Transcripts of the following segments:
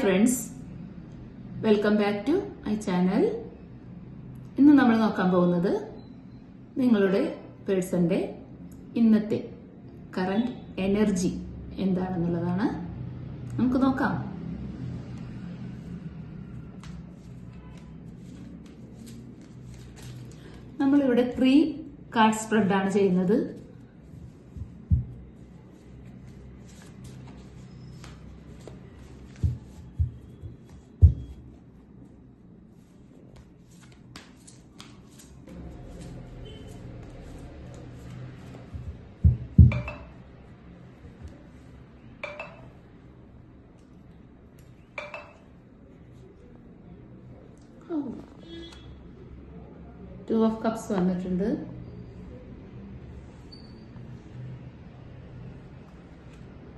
Friends, welcome back to my channel. ഇന്ന് നമ്മൾ നോക്കാൻ പോകുന്നത് നിങ്ങളുടെ പേഴ്സന്റെ ഇന്നത്തെ കറന്റ് എനർജി എന്താണെന്നുള്ളതാണ്. നമുക്ക് നോക്കാം. നമ്മളിവിടെ 3 കാർഡ് സ്പ്രെഡ് ആണ് ചെയ്യുന്നത്. Two of Cups വന്നിട്ടുണ്ട്.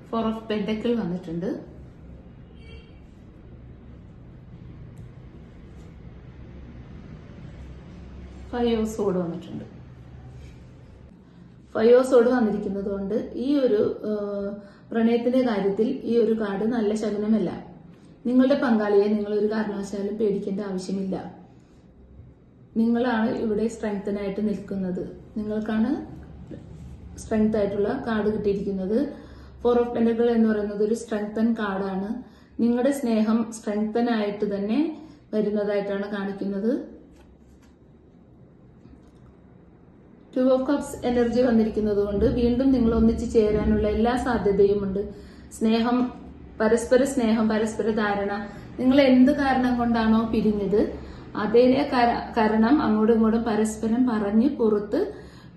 Four of Pentacles വന്നിട്ടുണ്ട്. Five of Swords വന്നിട്ടുണ്ട്. Five of Swords വന്നിരിക്കുന്നത് കൊണ്ട് ഈ ഒരു പ്രണയത്തിന്റെ കാര്യത്തിൽ ഈ ഒരു കാർഡ് നല്ല ശകുനമല്ല. നിങ്ങളുടെ പങ്കാളിയെ നിങ്ങൾ ഒരു കാരണവശാലും പേടിക്കേണ്ട ആവശ്യമില്ല. നിങ്ങളാണ് ഇവിടെ സ്ട്രെങ്തനായിട്ട് നിൽക്കുന്നത്. നിങ്ങൾക്കാണ് സ്ട്രെങ്ത് ആയിട്ടുള്ള കാർഡ് കിട്ടിയിരിക്കുന്നത്. ഫോർ ഓഫ് പെന്റക്കിൾ എന്ന് പറയുന്നത് ഒരു സ്ട്രെങ്തൻ കാർഡാണ്. നിങ്ങളുടെ സ്നേഹം സ്ട്രെങ്തൻ ആയിട്ട് തന്നെ വരുന്നതായിട്ടാണ് കാണിക്കുന്നത്. ടു ഓഫ് കപ്സ് എനർജി വന്നിരിക്കുന്നത് കൊണ്ട് വീണ്ടും നിങ്ങൾ ഒന്നിച്ചു ചേരാനുള്ള എല്ലാ സാധ്യതയുമുണ്ട്. സ്നേഹം, പരസ്പര സ്നേഹം, പരസ്പര ധാരണ. നിങ്ങൾ എന്ത് കാരണം കൊണ്ടാണോ പിരിഞ്ഞത് അതേ കാരണം അങ്ങോട്ടും ഇങ്ങോട്ടും പരസ്പരം പറഞ്ഞ് പുറത്ത്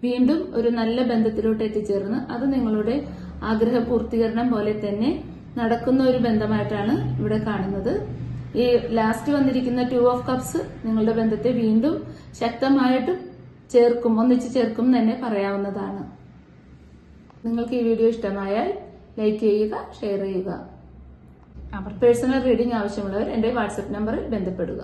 വീണ്ടും ഒരു നല്ല ബന്ധത്തിലോട്ട് എത്തിച്ചേർന്ന് അത് നിങ്ങളുടെ ആഗ്രഹ പൂർത്തീകരണം പോലെ തന്നെ നടക്കുന്ന ഒരു ബന്ധമായിട്ടാണ് ഇവിടെ കാണുന്നത്. ഈ ലാസ്റ്റ് വന്നിരിക്കുന്ന ടു ഓഫ് കപ്സ് നിങ്ങളുടെ ബന്ധത്തെ വീണ്ടും ശക്തമായിട്ടും ഒന്നിച്ചു ചേർക്കും തന്നെ പറയാവുന്നതാണ്. നിങ്ങൾക്ക് ഈ വീഡിയോ ഇഷ്ടമായാൽ ലൈക്ക് ചെയ്യുക, ഷെയർ ചെയ്യുക. പേഴ്സണൽ റീഡിംഗ് ആവശ്യമുള്ളവർ എന്റെ വാട്സ്ആപ്പ് നമ്പറിൽ ബന്ധപ്പെടുക.